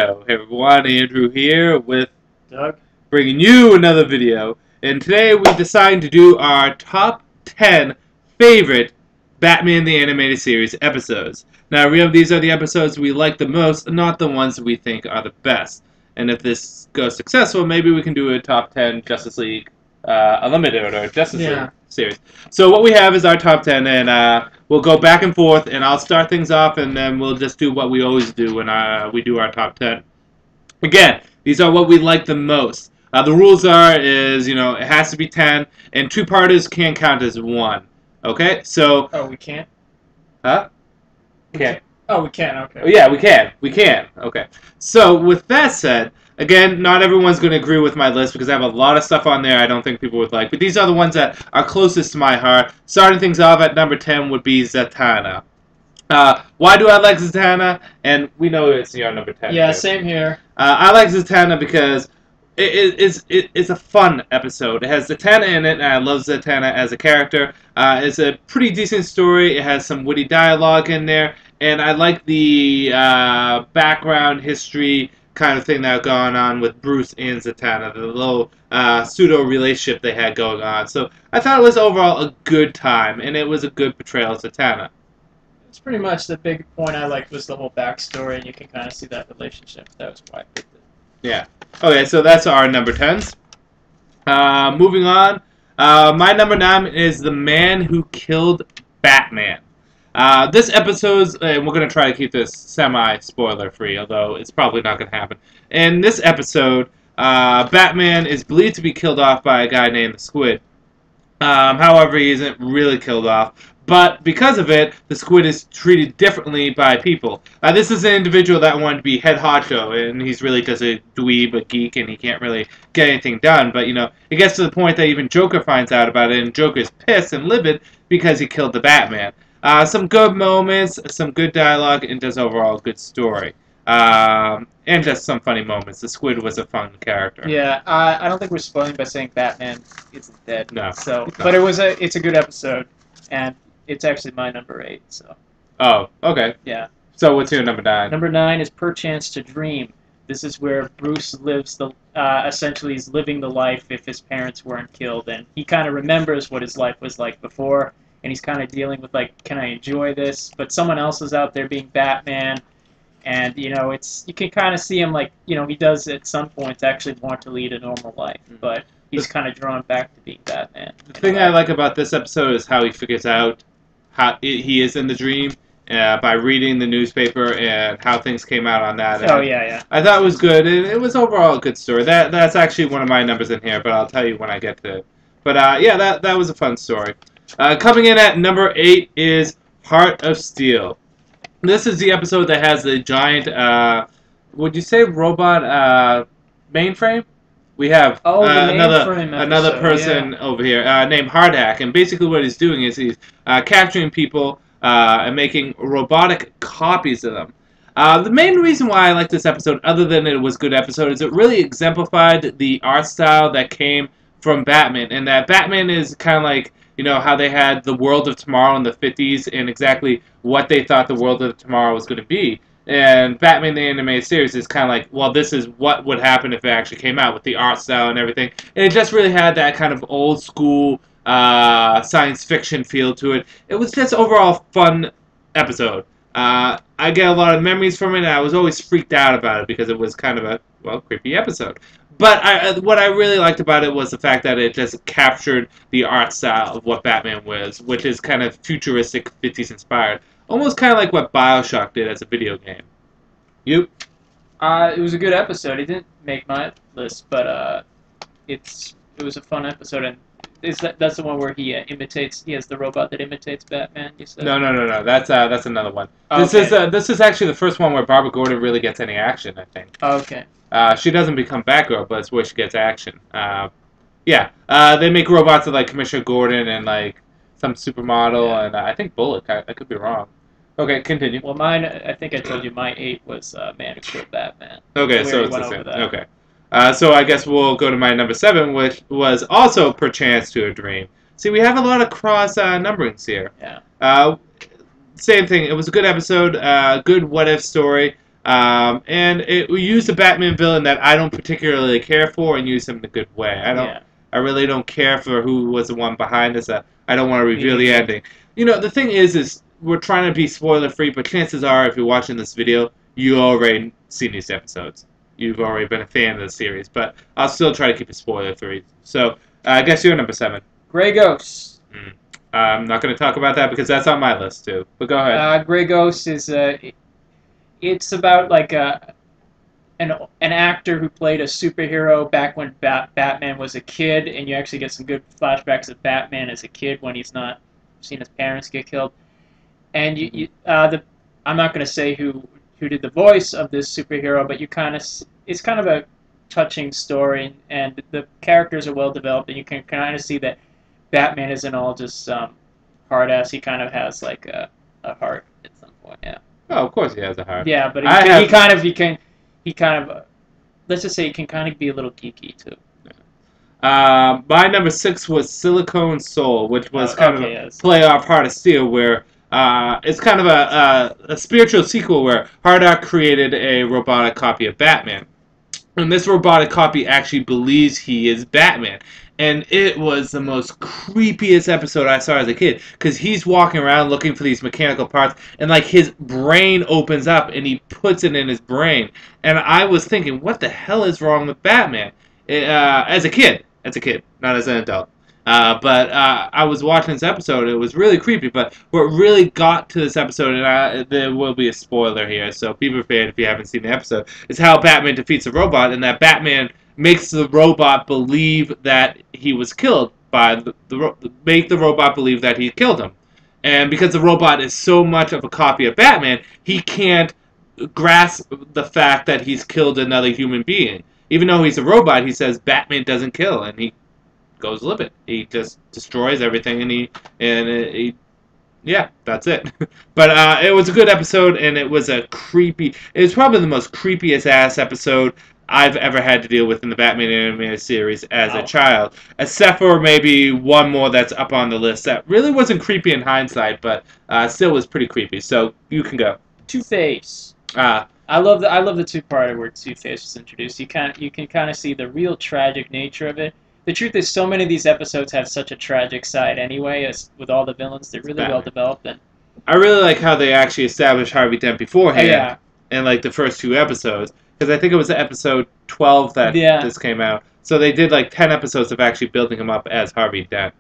video. Hey everyone, Andrew here with Doug. Bringing you another video. And today we decided to do our top 10 favorite Batman the Animated Series episodes. Now remember, these are the episodes we like the most, not the ones we think are the best. And if this goes successful, maybe we can do a top 10 Justice League Unlimited or Justice League series. So what we have is our top 10, and we'll go back and forth, and I'll start things off, and then we'll just do what we always do when we do our top 10. Again, these are what we like the most. The rules is, it has to be 10, and two-parters can't count as one. Okay? So... Oh, we can't? Huh? Can't. Oh, we can, okay. Oh, yeah, we can. We can. Okay. So, with that said, again, not everyone's going to agree with my list because I have a lot of stuff on there I don't think people would like. But these are the ones that are closest to my heart. Starting things off at number 10 would be Zatanna. Why do I like Zatanna? And we know it's your number 10. Yeah, same here. I like Zatanna because it's a fun episode. It has Zatanna in it, and I love Zatanna as a character. It's a pretty decent story. It has some witty dialogue in there. And I like the background history kind of thing that going on with Bruce and Zatanna, the little pseudo-relationship they had going on. So I thought it was overall a good time, and it was a good portrayal of Zatanna. It's pretty much the big point I liked was the whole backstory, and you can kind of see that relationship. That was why I picked it. Yeah. Okay, so that's our number 10s. Moving on, my number 9 is The Man Who Killed Batman. This episode, and we're going to try to keep this semi-spoiler free, although it's probably not going to happen. In this episode, Batman is believed to be killed off by a guy named the Squid. However, he isn't really killed off. But because of it, the Squid is treated differently by people. This is an individual that wanted to be head honcho, and he's really just a dweeb, a geek, and he can't really get anything done. But, it gets to the point that even Joker finds out about it, and Joker's pissed and livid because he killed the Batman. Some good moments, some good dialogue, and just overall good story. And just some funny moments. The Squid was a fun character. Yeah, I don't think we're spoiling by saying Batman isn't dead. No. So, no. But it's a good episode, and it's actually my number 8. So. Oh, okay. Yeah. So what's your number 9? Number 9 is Perchance to Dream. This is where Bruce lives essentially he's living the life if his parents weren't killed, and he kind of remembers what his life was like before, and he's kind of dealing with can I enjoy this? But someone else is out there being Batman, and you can kind of see him he does at some points actually want to lead a normal life, but he's kind of drawn back to being Batman. The thing I like about this episode is how he figures out how he is in the dream by reading the newspaper and how things came out on that. Oh, yeah. I thought it was good. It was overall a good story. That's actually one of my numbers in here, but I'll tell you when I get to it. But yeah, that was a fun story. Coming in at number 8 is Heart of Steel. This is the episode that has the giant, would you say robot mainframe? We have another person over here named Hardak, and basically what he's doing is he's capturing people and making robotic copies of them. The main reason why I like this episode, other than it was a good episode, is it really exemplified the art style that came from Batman, and that Batman is kind of like, how they had the World of Tomorrow in the 50s and exactly what they thought the World of Tomorrow was going to be. And Batman the Animated Series is kind of like, well, this is what would happen if it actually came out with the art style and everything. And it just really had that kind of old school science fiction feel to it. It was just overall fun episode. I get a lot of memories from it, and I was always freaked out about it because it was kind of a, creepy episode. But what I really liked about it was the fact that it just captured the art style of what Batman was, which is kind of futuristic, 50s inspired. Almost kind of like what BioShock did as a video game. You? It was a good episode. It didn't make my list, but it was a fun episode. And that's the one where he he has the robot that imitates Batman, you said? No. That's another one. Okay. This is actually the first one where Barbara Gordon really gets any action, I think. Okay. She doesn't become Batgirl, but it's where she gets action. Yeah. They make robots of like Commissioner Gordon and like some supermodel, and I think Bullock. I could be wrong. Okay, continue. Well, mine, I think I told you my 8 was Man Who Killed Batman. Okay, so it's the same. Okay. So I guess we'll go to my number 7, which was also Perchance to a Dream. See, we have a lot of cross numberings here. Yeah. Same thing. It was a good episode, good what-if story. And it we used a Batman villain that I don't particularly care for and use him in a good way. Yeah. I really don't care for who was the one behind this. I don't want to reveal the neither. ending. You know, the thing is we're trying to be spoiler free, but chances are, if you're watching this video, you already seen these episodes. You've already been a fan of the series, but I'll still try to keep it spoiler free. So I guess you're number 7. Grey Ghost. I'm not going to talk about that because that's on my list too. But go ahead. Grey Ghost is it's about like an actor who played a superhero back when Batman was a kid, and you actually get some good flashbacks of Batman as a kid when he's not seen his parents get killed. And I'm not going to say who did the voice of this superhero, but it's kind of a touching story, and the characters are well developed, and you can kind of see that Batman isn't all just hard ass. He kind of has like a heart at some point. Yeah. Oh, of course he has a heart. Yeah, but he kind of let's just say he can kind of be a little geeky too. My number 6 was Silicon Soul, which was kind of a play off Heart of Steel, where it's kind of a spiritual sequel where Hardock created a robotic copy of Batman. And this robotic copy actually believes he is Batman. And it was the most creepiest episode I saw as a kid, because he's walking around looking for these mechanical parts, and like his brain opens up and he puts it in his brain. And I was thinking, what the hell is wrong with Batman? As a kid, not as an adult. But I was watching this episode. It was really creepy. But what really got to this episode, and there will be a spoiler here, so be prepared if you haven't seen the episode, is how Batman defeats the robot, and that Batman makes the robot believe that he was killed by make the robot believe that he killed him. And because the robot is so much of a copy of Batman, he can't grasp the fact that he's killed another human being. Even though he's a robot, he says Batman doesn't kill, and he goes live it. He just destroys everything, and yeah, that's it. But it was a good episode, and it was it was probably the most creepiest ass episode I've ever had to deal with in the Batman animated series as a child, except for maybe one more that's up on the list that really wasn't creepy in hindsight, but still was pretty creepy. So you can go. Two-Face. I love the two-parter where Two-Face was introduced. You can kind of see the real tragic nature of it. The truth is, so many of these episodes have such a tragic side anyway. As with all the villains, they're really well developed. And I really like how they actually established Harvey Dent beforehand. Yeah. In like the first 2 episodes, because I think it was episode 12 that this came out. So they did like 10 episodes of actually building him up as Harvey Dent.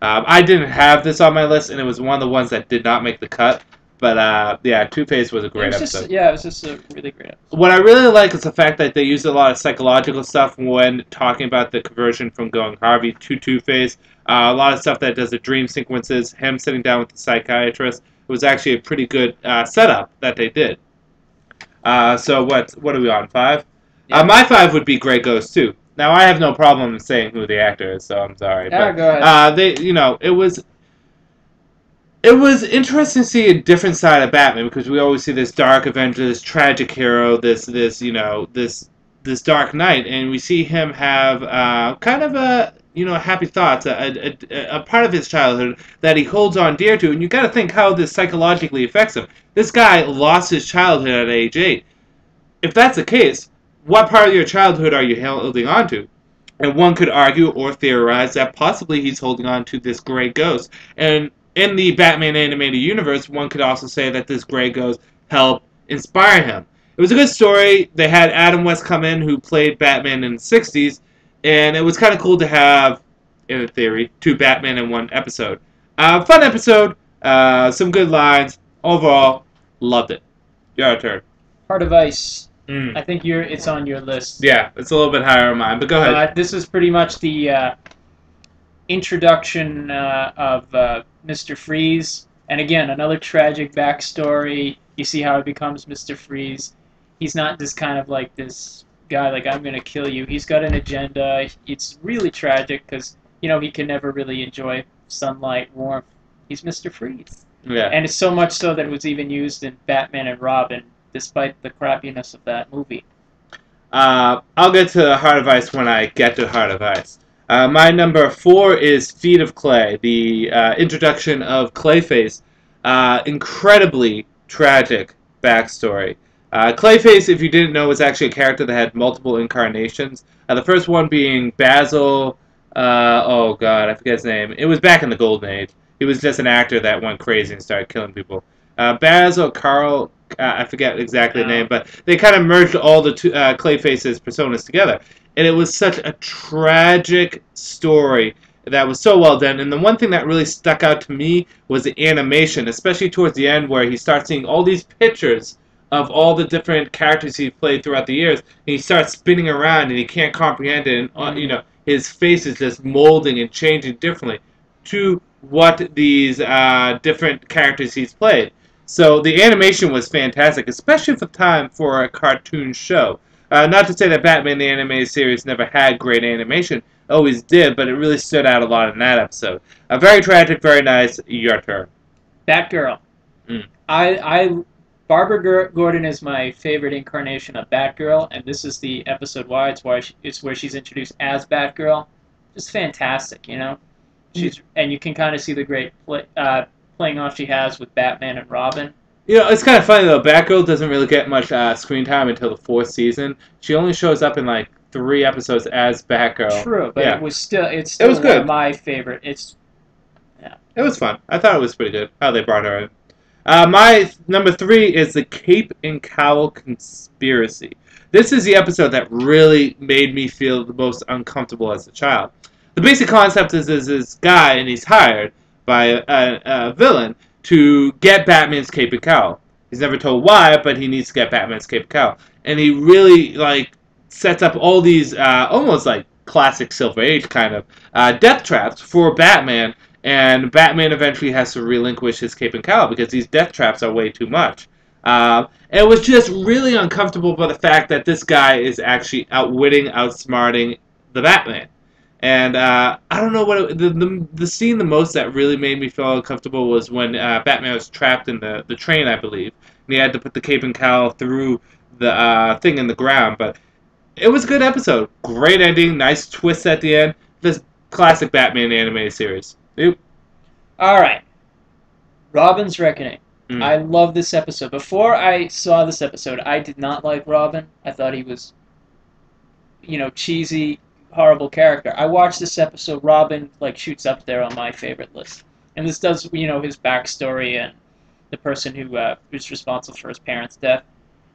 I didn't have this on my list, and it was one of the ones that did not make the cut. But yeah, Two-Face was a great episode. It was just a really great episode. What I really like is the fact that they used a lot of psychological stuff when talking about the conversion from going Harvey to Two-Face. A lot of stuff that does the dream sequences, him sitting down with the psychiatrist. It was actually a pretty good setup that they did. So what are we on, 5? Yeah. My 5 would be Grey Ghost too. Now I have no problem saying who the actor is, so I'm sorry. Yeah, go ahead. It was interesting to see a different side of Batman, because we always see this dark Avenger, this tragic hero, this Dark Knight, and we see him have kind of a happy thoughts, a part of his childhood that he holds on dear to, and you got to think how this psychologically affects him. This guy lost his childhood at age 8. If that's the case, what part of your childhood are you holding on to? And one could argue or theorize that possibly he's holding on to this Grey Ghost. And in the Batman animated universe, one could also say that this Grey Ghost helped inspire him. It was a good story. They had Adam West come in, who played Batman in the 60s, and it was kind of cool to have, in theory, 2 Batman in 1 episode. Fun episode, some good lines. Overall, loved it. Your turn. Heart of Ice. I think it's on your list. Yeah, it's a little bit higher on mine, but go ahead. This is pretty much the introduction of Mr. Freeze, and again, another tragic backstory. You see how he becomes Mr. Freeze. He's not just kind of like this guy, like, I'm going to kill you. He's got an agenda. It's really tragic because, he can never really enjoy sunlight, warmth. He's Mr. Freeze. Yeah. And it's so much so that it was even used in Batman and Robin, despite the crappiness of that movie. I'll get to Heart of Ice when I get to Heart of Ice. My number 4 is Feet of Clay, the introduction of Clayface. Incredibly tragic backstory. Clayface, if you didn't know, was actually a character that had multiple incarnations. The first one being Basil. Oh God, I forget his name. It was back in the Golden Age. He was just an actor that went crazy and started killing people. Basil, Carl, I forget exactly the name, but they kind of merged all the Clayface's personas together. And it was such a tragic story that was so well done. And the one thing that really stuck out to me was the animation, especially towards the end where he starts seeing all these pictures of all the different characters he played throughout the years, and he starts spinning around and he can't comprehend it, and his face is just molding and changing differently to what these different characters he's played. So the animation was fantastic, especially for the time for a cartoon show. Not to say that Batman the Animated Series never had great animation, always did, but it really stood out a lot in that episode. Very tragic, very nice. Your turn. Batgirl. Barbara Gordon is my favorite incarnation of Batgirl, and this is the episode why it's where she's introduced as Batgirl. Just fantastic, you know. And you can kind of see the great playing off she has with Batman and Robin. You know, it's kind of funny though. Batgirl doesn't really get much screen time until the 4th season. She only shows up in like 3 episodes as Batgirl. True, but yeah. It's still was good. One of my favorite. It was fun. I thought it was pretty good how they brought her in. My number 3 is the Cape and Cowl Conspiracy. This is the episode that really made me feel the most uncomfortable as a child. The basic concept is this guy, and he's hired by a villain to get Batman's cape and cowl. He's never told why, but he needs to get Batman's cape and cowl. And he really sets up all these almost like classic Silver Age kind of death traps for Batman. And Batman eventually has to relinquish his cape and cowl because these death traps are way too much. And it was just really uncomfortable by the fact that this guy is actually outwitting, outsmarting the Batman. And I don't know what the scene the most that really made me feel uncomfortable was when Batman was trapped in the train, I believe, and he had to put the cape and cowl through the thing in the ground. But it was a good episode, great ending, nice twist at the end. This classic Batman animated series. Yep. All right, Robin's Reckoning. I love this episode. Before I saw this episode, I did not like Robin. I thought he was, cheesy, horrible character. I watched this episode. Robin shoots up there on my favorite list, and this does his backstory and the person who was responsible for his parents' death,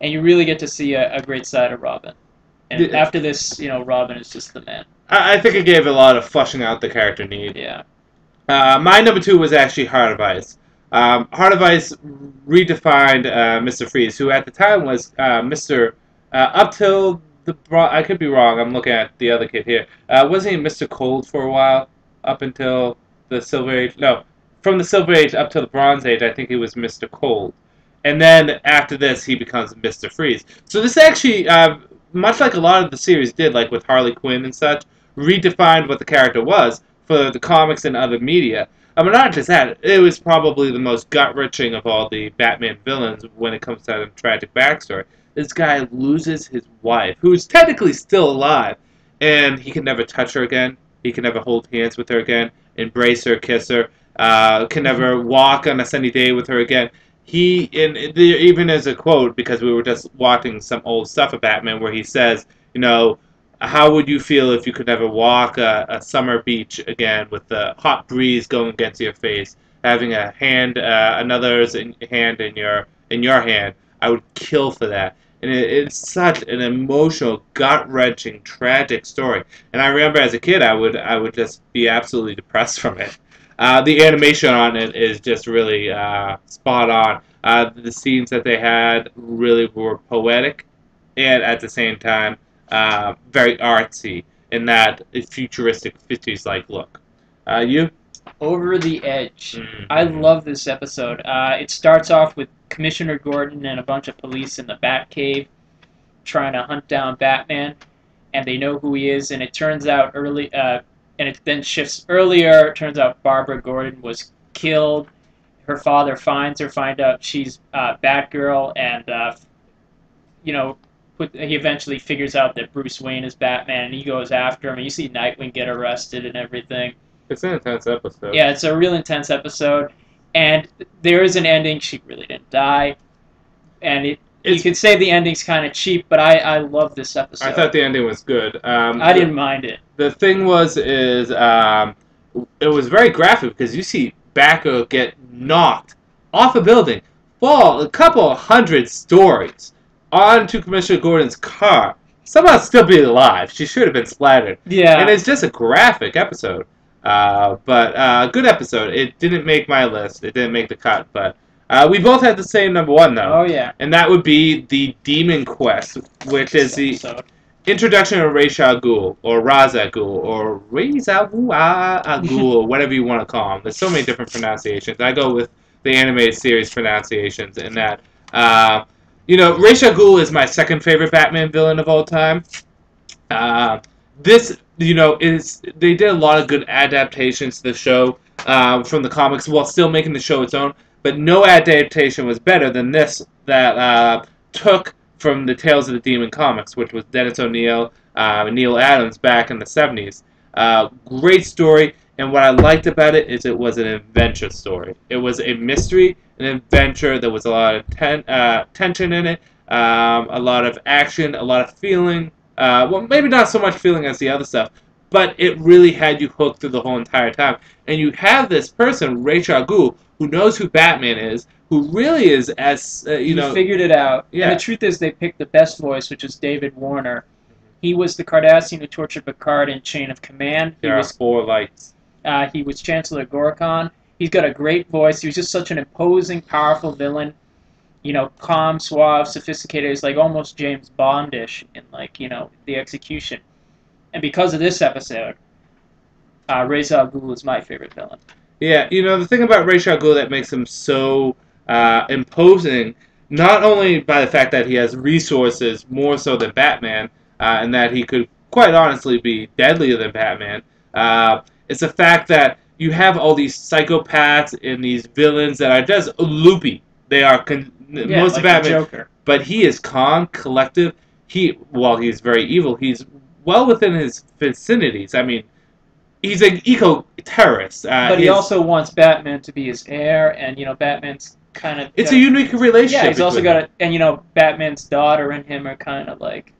and you really get to see a great side of Robin. And after this, Robin is just the man. I think it gave a lot of fleshing out the character need. Yeah. My number 2 was actually Heart of Ice. Heart of Ice redefined Mr. Freeze, who at the time was Mr. Up till I could be wrong. I'm looking at the other kid here. Wasn't he Mr. Cold for a while? Up until the Silver Age? No. From the Silver Age up to the Bronze Age, I think he was Mr. Cold. And then after this, he becomes Mr. Freeze. So this actually, much like a lot of the series did, like with Harley Quinn and such, redefined what the character was for the comics and other media. I mean, not just that, it was probably the most gut-wrenching of all the Batman villains when it comes to a tragic backstory. This guy loses his wife, who's technically still alive, and he can never touch her again. He can never hold hands with her again, embrace her, kiss her, can never walk on a sunny day with her again. Even as a quote, because we were just watching some old stuff of Batman where he says, how would you feel if you could never walk a summer beach again with the hot breeze going against your face, having a hand, another's hand in your hand? I would kill for that. And it's such an emotional, gut-wrenching, tragic story. And I remember as a kid, I would just be absolutely depressed from it. The animation on it is just really spot on. The scenes that they had really were poetic, and at the same time, very artsy in that futuristic 50s-like look. You? Over the Edge. Mm-hmm. I love this episode. It starts off with Commissioner Gordon and a bunch of police in the Batcave trying to hunt down Batman, and they know who he is, and it turns out and it then shifts earlier. It turns out Barbara Gordon was killed. Her father finds her, find out she's Batgirl, and he eventually figures out that Bruce Wayne is Batman, and he goes after him. And you see Nightwing get arrested and everything. It's an intense episode. Yeah, it's a real intense episode, and there is an ending. She really didn't die, and You could say the ending's kind of cheap, but I love this episode. I thought the ending was good. I didn't mind it. The thing is it was very graphic because you see Batgirl get knocked off a building, fall a couple 100 stories onto Commissioner Gordon's car, somehow still be alive. She should have been splattered. Yeah. And it's just a graphic episode. But good episode. It didn't make my list. It didn't make the cut, but we both had the same number one, though. Oh, yeah. And that would be the Demon Quest, which is the introduction of Ra's al Ghul, or Ra's al Ghul, or Ra's al Ghul, whatever you want to call him. There's so many different pronunciations. I go with the animated series pronunciations in that. Ra's al Ghul is my second favorite Batman villain of all time. This, they did a lot of good adaptations to the show from the comics while still making the show its own, but no adaptation was better than this that took from the Tales of the Demon comics, which was Dennis O'Neil and Neil Adams back in the 70s. Great story, and what I liked about it is it was an adventure story. It was a mystery, an adventure. There was a lot of tension in it, a lot of action, a lot of feeling. Well, maybe not so much feeling as the other stuff, but it really had you hooked through the whole entire time. And you have this person, Ra's al Ghul, who knows who Batman is, who really is as, He figured it out. Yeah. And the truth is they picked the best voice, which is David Warner. He was the Cardassian who tortured Picard in Chain of Command. There are 4 lights. He was Chancellor Gorkon. He's got a great voice. He was just such an imposing, powerful villain. Calm, suave, sophisticated. He's like almost James Bondish in the execution. And because of this episode, Ra's al Ghul is my favorite villain. Yeah, the thing about Ra's al Ghul that makes him so imposing, not only by the fact that he has resources more so than Batman, and that he could quite honestly be deadlier than Batman, it's the fact that you have all these psychopaths and these villains that are just loopy. They are most of Batman, Joker. But he is calm, collective. While he's very evil, he's well within his vicinities. I mean, he's an eco-terrorist. But he also wants Batman to be his heir, and Batman's kind of. It's a unique relationship. Yeah, he's also got Batman's daughter and him are kind of like.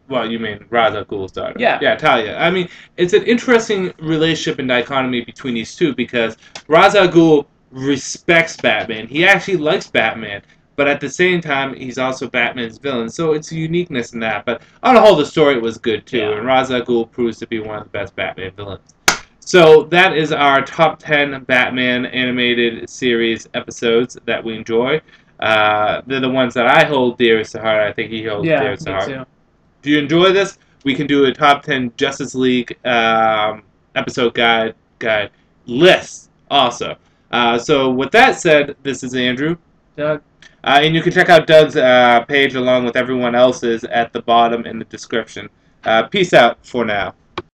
Well, you mean Ra's al Ghul's daughter? Yeah. Yeah, Talia. I mean, it's an interesting relationship and dichotomy between these two because Ra's al Ghul respects Batman. He actually likes Batman, but at the same time, he's also Batman's villain. So it's a uniqueness in that. But on the whole, the story was good too, and Ra's al Ghul proves to be one of the best Batman villains. So that is our top 10 Batman animated series episodes that we enjoy. They're the ones that I hold dearest to heart. I think he holds dearest to heart. Too. If you enjoy this, we can do a top 10 Justice League episode guide list also. So with that said, this is Andrew. Doug. And you can check out Doug's page along with everyone else's at the bottom in the description. Peace out for now.